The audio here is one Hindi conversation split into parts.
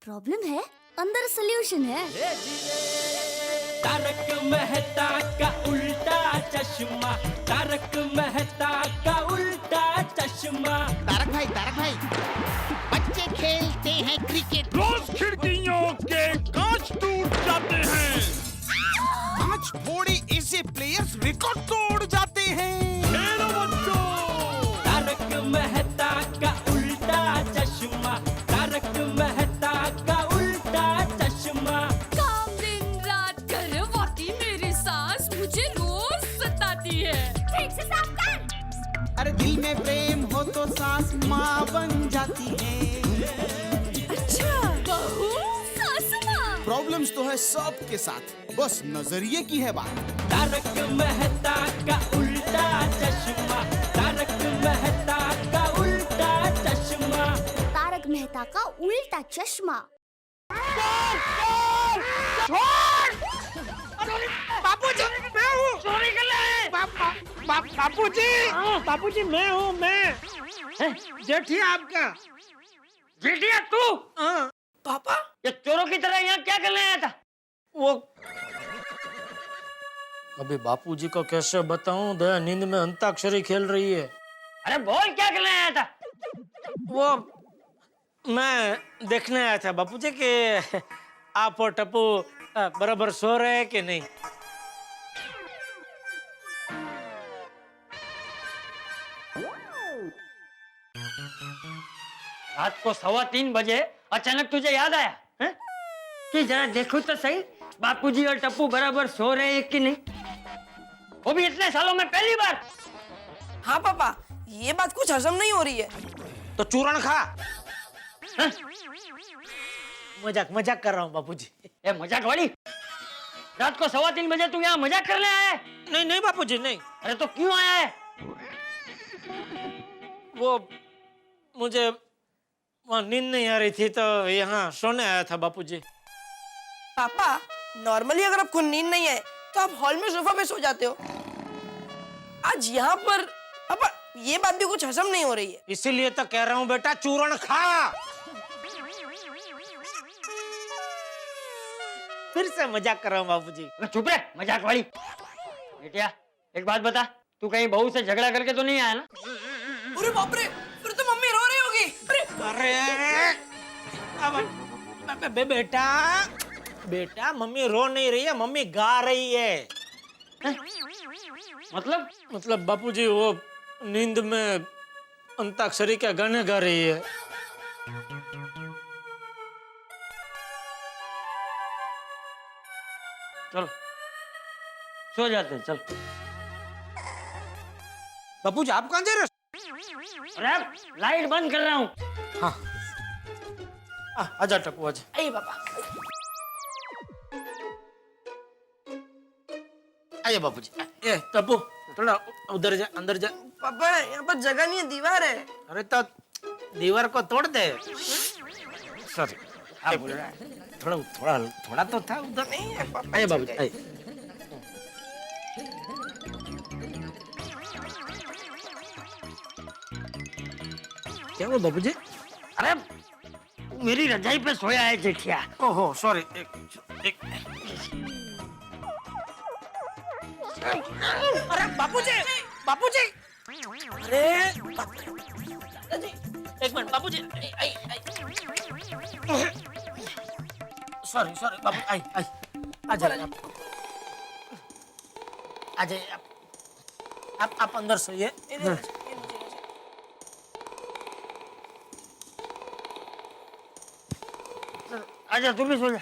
प्रॉब्लम है, अंदर सोल्यूशन है। तारक मेहता का उल्टा चश्मा, तारक मेहता का उल्टा चश्मा। तारक भाई, बच्चे खेलते हैं क्रिकेट, रोज खिड़कियों के कांच टूट जाते हैं। आज थोड़े ऐसे प्लेयर्स रिकॉर्ड तोड़ जाते हैं। खेलो बच्चों। तारक मेहता का उल्टा चश्मा, तारक मेहता का उल्टा चश्मा। काम दिन रात करवाती मेरी सास मुझे रोज सताती है। ठीक से साफ कर। अरे दिल में प्रेम हो तो सास माँ बन जाती है। अच्छा, बहू सास माँ। प्रॉब्लम्स तो है सबके साथ, बस नजरिए की है बात। तारक मेहता का उल्टा चश्मा, तारक मेहता का उल्टा चश्मा। तारक मेहता का उल्टा चश्मा। बापूजी मैं हूँ। चोरी कर ले। बापूजी मैं हूँ मैं। जेठी आपका। जेठिया तू? पापा ये चोरों की तरह यहाँ क्या करने आया था? वो अभी बापूजी को कैसे बताऊं, दया नींद में अंताक्षरी खेल रही है। अरे बोल क्या करने आया था? वो मैं देखने आया था बापूजी कि आप और टप्पू बराबर सो रहे हैं कि नहीं। रात को 3:15 बजे अचानक तुझे याद आया है? कि जरा देखो तो सही बापूजी और टप्पू बराबर सो रहे हैं कि नहीं, वो भी इतने सालों में पहली बार। हाँ पापा, ये बात कुछ हजम नहीं हो रही है। तो चूरण खा। मजाक कर रहा हूँ बापूजी। ये मजाक वाली? रात को 3:15 बजे तू यहाँ मजाक करने आया है? नहीं बापूजी नहीं। अरे तो क्यों आया है? वो मुझे वहाँ नींद नहीं आ रही थी तो यहाँ सोने आया था बापूजी। पापा, नॉर्मली अगर आपको नींद नहीं है तो आप हॉल में सोफा पे सो जाते हो। आज यहाँ पर पापा ये बात भी कुछ हजम नहीं हो रही है। इसीलिए तो कह रहा हूँ बेटा, चूरण खा। फिर से मजाक कर रहा हूँ बापूजी। अरे चुप रहे, मजाक वाली। बेटिया एक बात बता, तू कहीं बहू से झगड़ा करके तो नहीं आया ना? अरे बाप रे, फिर तो मम्मी रो रही होगी। अरे अब बेटा मम्मी रो नहीं रही है, मम्मी गा रही है। मतलब बापूजी वो नींद में अंताक्षरी के गाने गा रही है। चल सो जाते हैं, चल। बापूजी आप कहाँ जा रहे हो? अरे लाइट बंद कर रहा हूँ। हाँ आजा टप्पू आजा। अरे पापा, आइए बापूजी। ए टप्पू थोड़ा उधर जा, अंदर जा। पापा यहाँ पर जगह नहीं है, दीवार है। अरे तो दीवार को तोड़ दे। सॉरी थोड़ा तो था उधर। नहीं है पापा। आइए बाबूजी आइए। क्या हुआ बाबूजी? अरे मेरी रजाई पे सोया है जेठिया। ओहो सॉरी। एक अरे बापूजी, बापूजी। अरे एक मिनट बाबूजी। सॉरी बाबू आई आ जाइए आप। आ जाइए आप अंदर सोइए। आजा तू भी सो जा।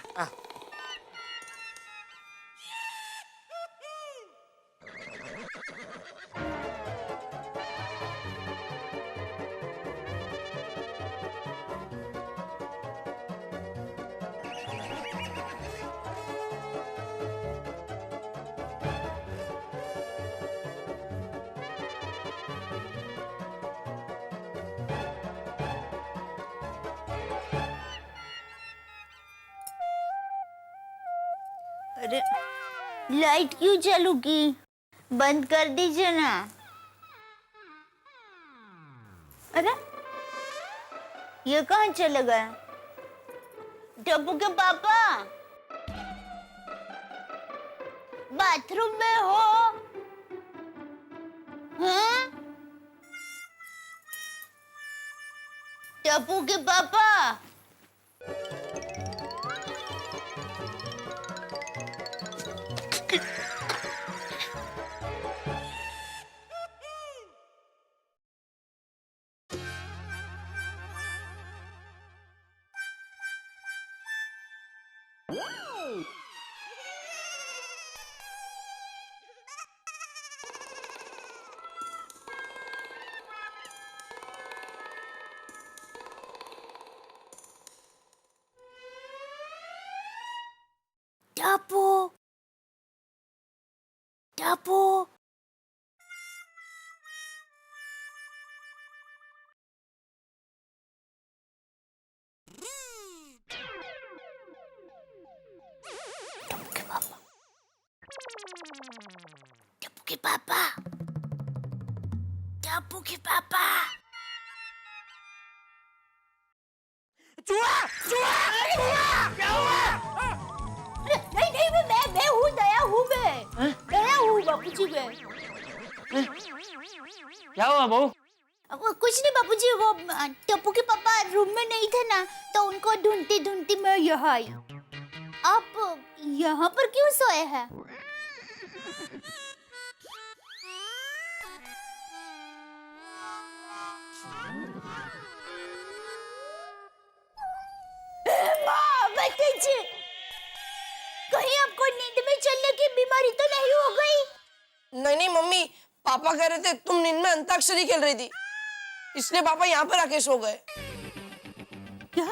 अरे लाइट क्यों चालू की? बंद कर दीजिए ना। अरे ये कहाँ चला गया? टप्पू के पापा बाथरूम में हो? हाँ? टप्पू के पापा टप्पू टप्पू टप्पू के पापा टप्पू के पापा चूहा चूहा चूहा क्या हुआ? नहीं नहीं मैं हूँ दया हूँ मैं दया हूँ बापूजी मैं। क्या हुआ बहू? वो कुछ नहीं बापूजी, वो टप्पू के पापा रूम में नहीं थे ना, तो उनको ढूंढती ढूंढती मैं यहाँ आई। आप यहाँ पर क्यों सोए हैं? माँ बताइए, कहीं आपको नींद में चलने की बीमारी तो नहीं हो गई? नहीं नहीं मम्मी, पापा कह रहे थे तुम नींद में अंताक्षरी खेल रही थी, इसलिए पापा यहाँ पर आके सो गए। क्या?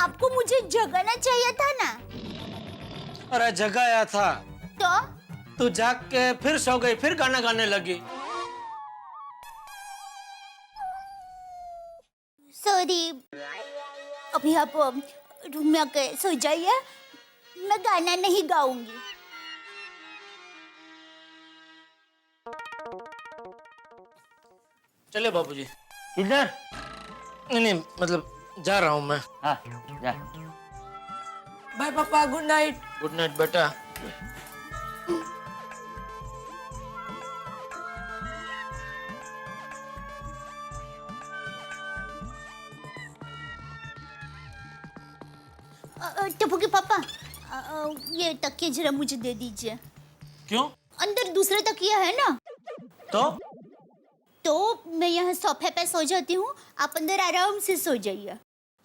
आपको मुझे जगाना चाहिए था ना? अरे जगाया था तो तू जाग के फिर सो गई, फिर गाना गाने लगी। सॉरी, अभी आप रूम में आके सो जाइए, मैं गाना नहीं गाऊंगी। चले बाबूजी। किधर? नहीं मतलब जा रहा हूँ मैं। हाँ जा। बाय पापा, गुड नाइट। गुड नाइट बेटा। टप्पू के पापा, ये तकिया जरा मुझे दे दीजिए। क्यों? अंदर दूसरा तकिया है ना? तो मैं यहाँ सोफे पे सो जाती हूँ, आप अंदर आराम से सो जाइए।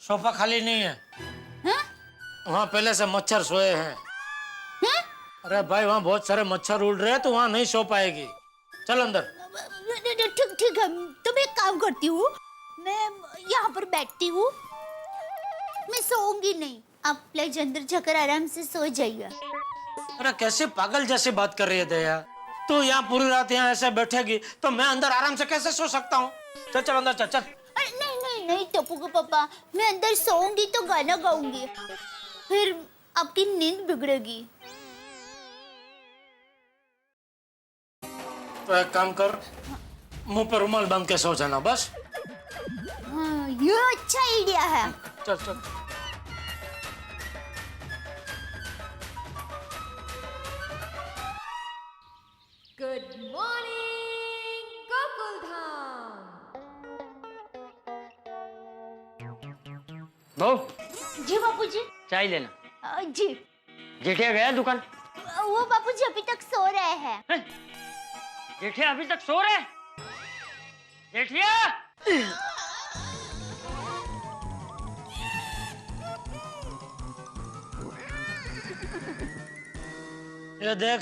सोफा खाली नहीं है। हाँ? वहाँ पहले से मच्छर सोए हैं। हाँ? अरे भाई वहाँ बहुत सारे मच्छर उड़ रहे हैं, तो वहाँ नहीं सो पाएगी। चल अंदर। ठीक ठीक है, तो मैं एक काम करती हूँ, मैं यहाँ पर बैठती हूँ, मैं सोऊंगी नहीं, आप प्लीज अंदर जाकर आराम से सो जाइए। अरे कैसे पागल जैसे बात कर रही है दया? तू यहाँ पूरी रात यहाँ ऐसे बैठेगी तो मैं अंदर आराम से कैसे सो सकता हूँ? चल चल अंदर चल चल। अरे नहीं नहीं नहीं टप्पू के पापा, मैं अंदर सोऊंगी तो गाना गाऊंगी, फिर आपकी नींद बिगड़ेगी। तो एक काम कर, मुंह पर रुमाल बांध के सो जाना बस। हाँ, ये अच्छा आइडिया है। चल चल। Good morning Gokul Dham. बहू जी बापूजी। चाय लेना। जी। जेठिया गया दुकान? वो बापूजी अभी तक सो रहे हैं। हैं? जेठिया अभी तक सो रहे? जेठिया! ये देख,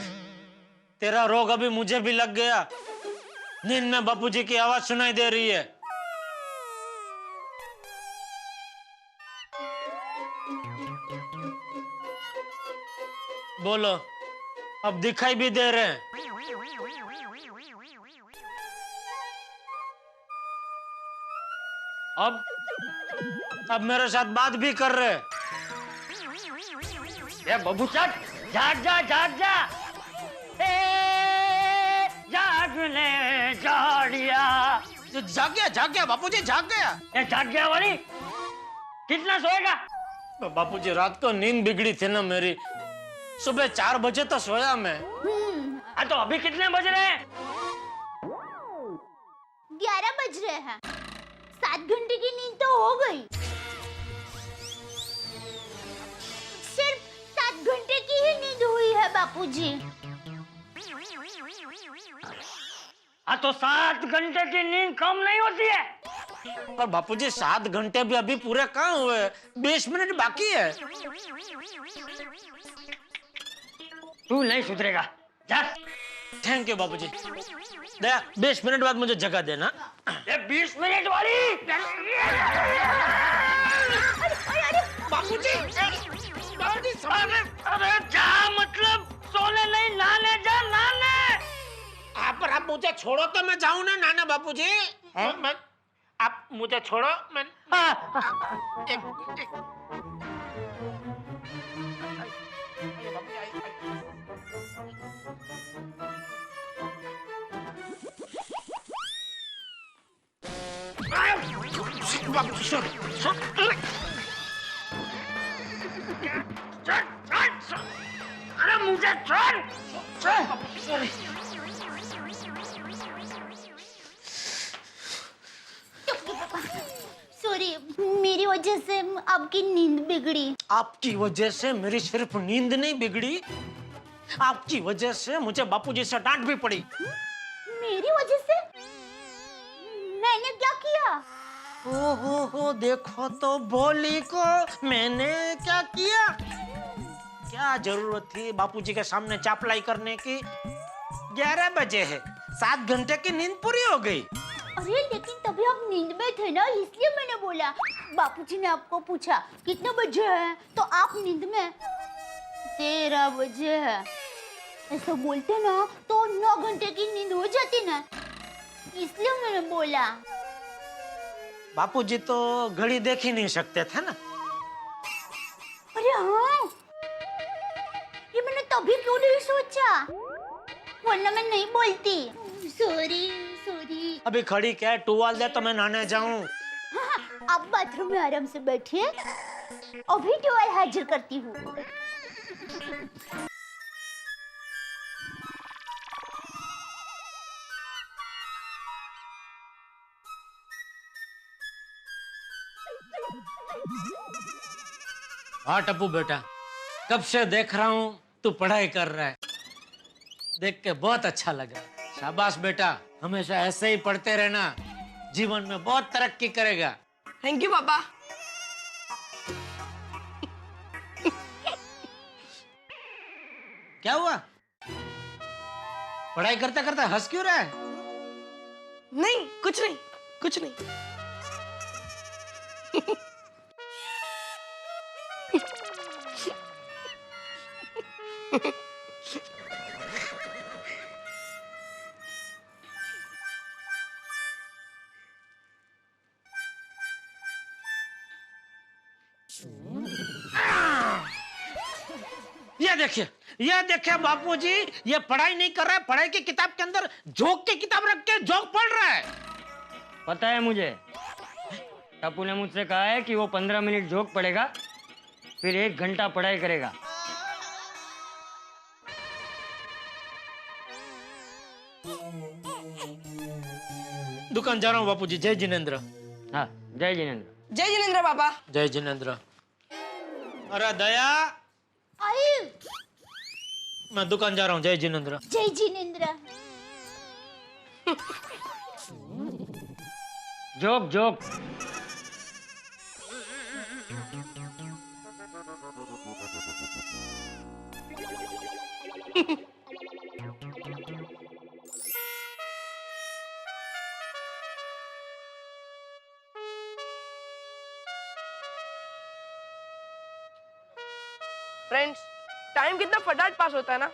तेरा रोग अभी मुझे भी लग गया। नींद में बापूजी की आवाज सुनाई दे रही है। बोलो, अब दिखाई भी दे रहे हैं। अब मेरे साथ बात भी कर रहे हैं। ये बबू चट, जाग जा जाग जा। जाग ले जाड़िया। जाग गया बापूजी, जाग गया। ये जाग गया वाली? कितना सोएगा? बापूजी रात को नींद बिगड़ी थी ना मेरी, सुबह 4 बजे तो सोया मैं। हाँ तो अभी कितने बज रहे हैं? 11 बज रहे हैं। 7 घंटे की नींद तो हो गई। सिर्फ 7 घंटे की ही नींद हुई है बापूजी। हाँ तो 7 घंटे की नींद कम नहीं होती है? पर बापूजी 7 घंटे भी अभी पूरे कहाँ हुए, 20 मिनट बाकी है। तू नहीं सुधरेगा, जा। Thank you Bapuji. Daya 20 minute बाद मुझे जगह देना। ये 20 मिनट वाली। बापूजी अरे जा, मतलब सोने नहीं, नहाने जा, नहाने। पर आप मुझे छोड़ो तो मैं जाऊं ना नाना बापूजी। मैं आप मुझे छोड़ो, मैं अरे मुझे छोड़। सॉरी, मेरी वजह से आपकी नींद बिगड़ी। आपकी वजह से मेरी सिर्फ नींद नहीं बिगड़ी, आपकी वजह से मुझे बापूजी से डांट भी पड़ी। मेरी वजह से? मैंने क्या किया? हो देखो तो भोली को मैंने क्या किया। क्या जरूरत थी बापूजी के सामने चापलाई करने की। 11 बजे है, 7 घंटे की नींद पूरी हो गई। अरे लेकिन तभी आप नींद में थे ना, इसलिए मैंने बोला। बापूजी ने आपको पूछा कितने बजे है, तो आप नींद में। 13 बजे है ऐसा बोलते ना तो 9 घंटे की नींद हो जाती ना, इसलिए मैंने बोला। बापूजी तो घड़ी देख ही नहीं सकते थे ना। अरे हाँ, ये मैंने तभी क्यों नहीं सोचा, वरना मैं नहीं बोलती। Sorry sorry. अभी खड़ी क्या है, टुवाल दे तो मैं नहाने जाऊं। हाँ, आप बाथरूम में आराम से बैठिए, अभी टॉवल हाजिर करती हूँ। हाँ टप्पू बेटा, कब से देख रहा हूँ तू पढ़ाई कर रहा है, देख के बहुत अच्छा लगा। शाबाश बेटा, हमेशा ऐसे ही पढ़ते रहना, जीवन में बहुत तरक्की करेगा। थैंक यू पापा। क्या हुआ, पढ़ाई करते करते हंस क्यों रहा है? नहीं कुछ नहीं, कुछ नहीं। ये देखिए बापूजी, ये पढ़ाई नहीं कर रहा है, पढ़ाई की किताब के अंदर जोक की किताब रख के जोक पढ़ रहा है। पता है मुझे, टप्पू ने मुझसे कहा है कि वो 15 मिनट जोक पढ़ेगा, फिर 1 घंटा पढ़ाई करेगा। दुकान जा रहा हूँ बापूजी। जय जिनेंद्र। हाँ, जय जिनेंद्र। जय जिनेंद्र पापा। जय जिनेंद्र। अरे दया, आई, मैं दुकान जा रहा हूँ। जय जिनेंद्र। जय Jinendra. Joke joke. Friends, time कितना फटाफट पास होता है ना।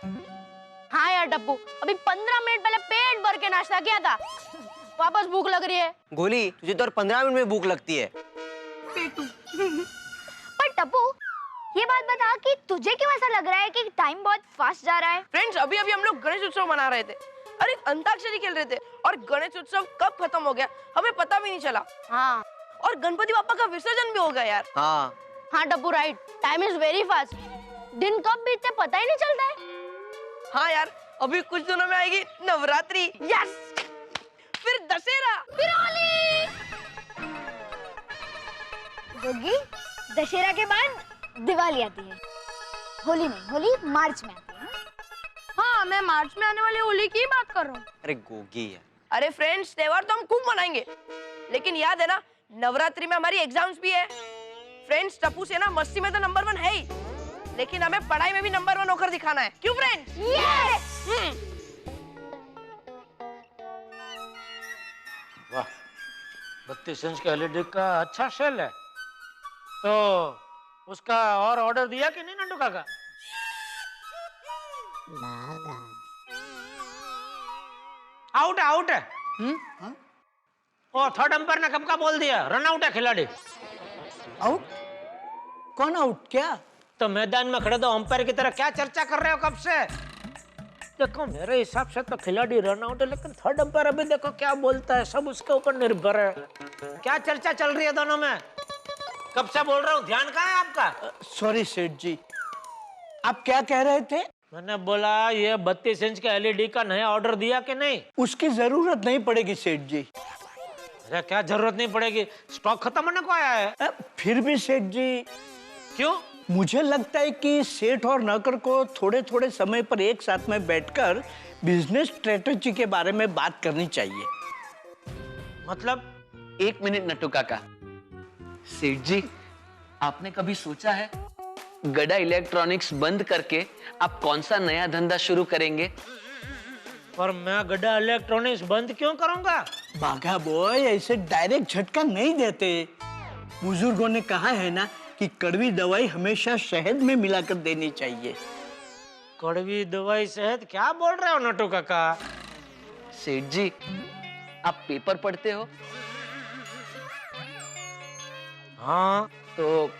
हाँ यार डब्बू, अभी 15 मिनट पहले पेट भर के नाश्ता किया था, वापस भूख लग रही है। गोली, तुझे तो और 15 मिनट में भूख लगती है। पर टप्पू, ये बात बता कि तुझे क्यों ऐसा लग रहा है कि टाइम बहुत फास्ट जा रहा है? फ्रेंड्स, अभी अभी हम लोग गणेश उत्सव मना रहे थे और एक अंताक्षरी खेल रहे थे और गणेश उत्सव कब खत्म हो गया हमें पता भी नहीं चला। हाँ, और गणपति बापा का विसर्जन भी होगा यार। हाँ हाँ Dabbu right, time is very fast. दिन कब बीतते पता ही नहीं चलता है। हाँ यार, अभी कुछ दिनों में आएगी नवरात्रि, यस, फिर दशहरा, फिर होली। गोगी, दशहरा के बाद दिवाली आती है। होली नहीं, होली मार्च में आती है। हाँ, मैं मार्च में आने वाली होली की बात कर रहा हूँ। अरे गोगी है। अरे फ्रेंड्स, त्योहार तो हम खूब मनाएंगे, लेकिन याद है ना नवरात्रि में हमारी एग्जाम्स भी है। फ्रेंड्स, टप्पू से ना मस्ती में तो नंबर 1 है ही, लेकिन हमें पढ़ाई में भी नंबर 1 होकर दिखाना है। क्यों फ्रेंड्स? यस। वाह, 32 इंच का एलईडी का अच्छा सेल है। तो उसका और ऑर्डर दिया कि नहीं नंटू काका? आउट है, आउट है। ओ, थर्ड अंपायर ने कब का बोल दिया रन आउट है खिलाड़ी। आउट? कौन आउट? क्या? तो मैदान में खड़े तो अंपायर की तरह क्या चर्चा कर रहे हो कब से? देखो मेरे हिसाब से तो खिलाड़ी रन आउट है, लेकिन थर्ड अंपायर अभी देखो क्या बोलता है, सब उसके ऊपर निर्भर है। क्या चर्चा चल रही है दोनों में? कब से बोल रहा हूँ, ध्यान कहाँ है आपका? सॉरी सेठ जी, आप क्या कह रहे थे? मैंने बोला ये 32 इंच का एलईडी का नया ऑर्डर दिया कि नहीं? उसकी जरूरत नहीं पड़ेगी सेठ जी। अरे क्या जरूरत नहीं पड़ेगी, स्टॉक खत्म होने को आया है। फिर भी सेठ जी, क्यों? मुझे लगता है कि सेठ और नौकर को थोड़े थोड़े समय पर एक साथ में बैठकर बिजनेस स्ट्रेटेजी के बारे में बात करनी चाहिए। मतलब? 1 मिनट नट्टू काका। सेठ जी, आपने कभी सोचा है गड़ा इलेक्ट्रॉनिक्स बंद करके आप कौन सा नया धंधा शुरू करेंगे? और मैं गड़ा इलेक्ट्रॉनिक्स बंद क्यों करूंगा? बाघा बॉय, ऐसे डायरेक्ट झटका नहीं देते। बुजुर्गों ने कहा है ना कि कड़वी दवाई हमेशा शहद में मिलाकर देनी चाहिए। कड़वी दवाई शहद? क्या बोल रहे हो नट्टू काका? सेठ जी, आप पेपर पढ़ते हो? हाँ। तो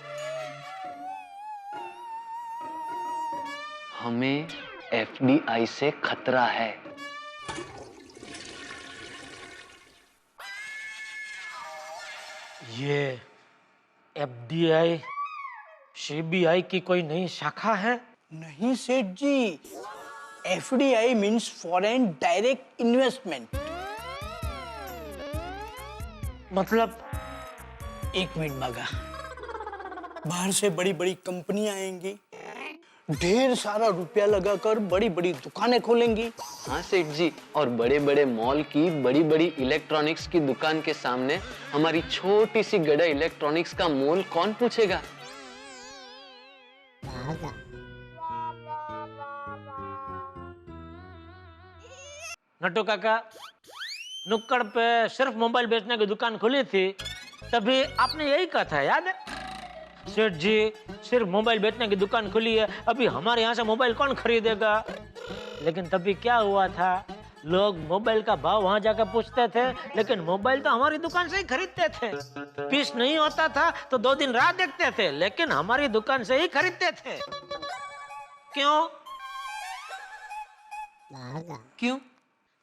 हमें एफडीआई से खतरा है। ये एफडीआई सीबीआई की कोई नई शाखा है? नहीं सेठ जी, FDI means foreign direct investment. मतलब? 1 मिनट बागा, बाहर से बड़ी बड़ी कंपनियां आएंगी, ढेर सारा रुपया लगाकर बड़ी बड़ी दुकानें खोलेंगी। हाँ सेठ जी, और बड़े बड़े मॉल की बड़ी बड़ी इलेक्ट्रॉनिक्स की दुकान के सामने हमारी छोटी सी गड़ा इलेक्ट्रॉनिक्स का मोल कौन पूछेगा? नट्टू काका, नुक्कड़ पे सिर्फ मोबाइल बेचने की दुकान खुली थी, तभी आपने यही कहा था, याद है? सेठ जी, सिर्फ मोबाइल बेचने की दुकान खुली है, अभी हमारे यहाँ से मोबाइल कौन खरीदेगा? लेकिन तभी क्या हुआ था, लोग मोबाइल का भाव वहां जाकर पूछते थे, लेकिन मोबाइल तो हमारी दुकान से ही खरीदते थे। पीस नहीं होता था तो 2 दिन राह देखते थे, लेकिन हमारी दुकान से ही खरीदते थे। क्यों? क्यों?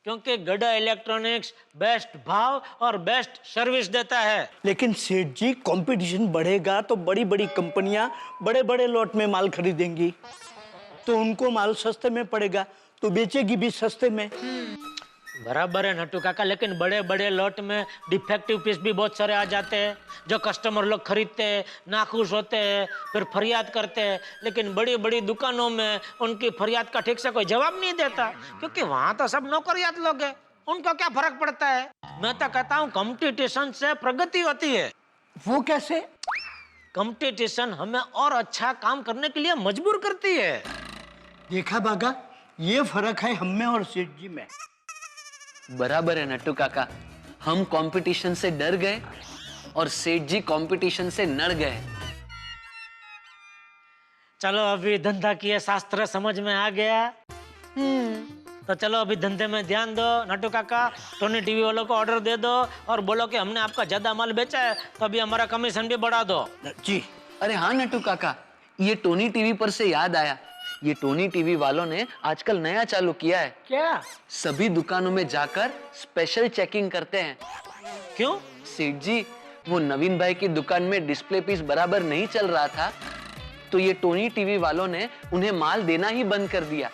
क्योंकि गड़ा इलेक्ट्रॉनिक्स बेस्ट भाव और बेस्ट सर्विस देता है। लेकिन सेठ जी, कंपटीशन बढ़ेगा तो बड़ी बड़ी कंपनियां बड़े बड़े लॉट में माल खरीदेंगी, तो उनको माल सस्ते में पड़ेगा, तो बेचेगी भी सस्ते में। बराबर है नट्टू काका, लेकिन बड़े बड़े लॉट में डिफेक्टिव पीस भी बहुत सारे आ जाते हैं, जो कस्टमर लोग खरीदते हैं, नाखुश होते हैं, फिर फरियाद करते हैं। लेकिन बड़ी बड़ी दुकानों में उनकी फरियाद का ठीक से कोई जवाब नहीं देता, क्योंकि वहां तो सब नौकरियात लोग हैं, उनको क्या फर्क पड़ता है? मैं तो कहता हूँ कंपटीशन से प्रगति होती है। वो कैसे? कंपटीशन हमें और अच्छा काम करने के लिए मजबूर करती है। देखा बागा, ये फर्क है हम में और सेठ जी में। बराबर है नट्टू काका, हम कंपटीशन से डर गए और सेठ जी कंपटीशन से नड़ गए। चलो अभी धंधा की ये शास्त्र समझ में आ गया। तो चलो अभी धंधे में ध्यान दो। नट्टू काका, टोनी टीवी वालों को ऑर्डर दे दो और बोलो कि हमने आपका ज्यादा माल बेचा है, तो अभी हमारा कमीशन भी बढ़ा दो। जी। अरे हाँ नट्टू काका, ये टोनी टीवी पर से याद आया, ये टोनी टीवी वालों ने आजकल नया चालू किया है। क्या? सभी दुकानों में जाकर स्पेशल चेकिंग करते हैं। क्यों? सेठ जी, वो नवीन भाई की दुकान में डिस्प्ले पीस बराबर नहीं चल रहा था, तो ये टोनी टीवी वालों ने उन्हें माल देना ही बंद कर दिया।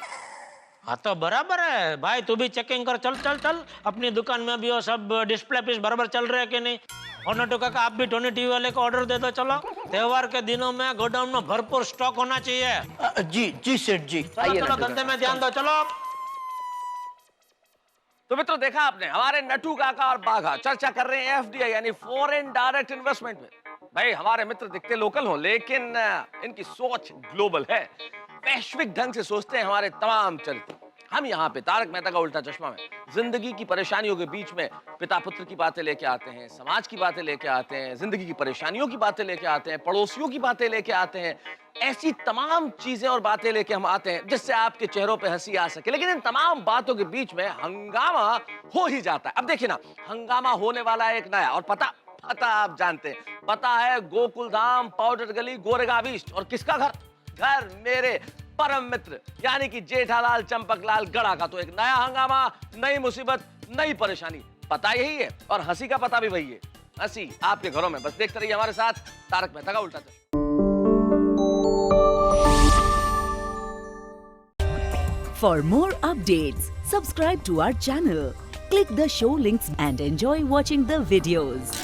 हाँ तो बराबर है भाई, तू भी चेकिंग कर, चल चल चल अपनी दुकान में भी वो सब डिस्प्ले पीस बराबर चल रहे हैं कि नहीं। और नटू काका आप भी टोनी टीवी वाले को ऑर्डर दे दो। चलो त्योहार के दिनों में गोडाउन में भरपूर स्टॉक होना चाहिए। जी जी सेठ जी। चलो चलो धंधे में ध्यान दो, चलो। तो मित्रों देखा आपने, हमारे नटू काका और बाघा चर्चा कर रहे हैं एफडीआई यानी फॉरेन डायरेक्ट इन्वेस्टमेंट में। भाई हमारे मित्र दिखते लोकल हो, लेकिन इनकी सोच ग्लोबल है, वैश्विक ढंग से सोचते हैं हमारे तमाम चरित्र। हम यहाँ पे तारक मेहता का उल्टा चश्मा में जिंदगी की परेशानियों के बीच में पिता पुत्र की बातें लेके आते हैं, समाज की बातें लेके आते हैं, जिंदगी की परेशानियों की बातें लेके आते हैं, पड़ोसियों की बातें लेके आते हैं। ऐसी तमाम चीजें और बातें लेके हम आते हैं जिससे आपके चेहरों पे हंसी आ सके। लेकिन इन तमाम बातों के बीच में हंगामा हो ही जाता है। अब देखिए ना, हंगामा होने वाला है एक नया, और पता आप जानते हैं, पता है गोकुल धाम, पाउडर गली, गोरेगांव ईस्ट। और किसका घर मेरे परम मित्र यानी कि जेठालाल चंपकलाल गड़ा का। तो एक नया हंगामा, नई मुसीबत, नई परेशानी, पता यही है और हंसी का पता भी वही है। हंसी आपके घरों में, बस देखते रहिए हमारे साथ तारक मेहता का उल्टा चश्मा। For more updates, subscribe to our channel, click the show links and enjoy watching the videos.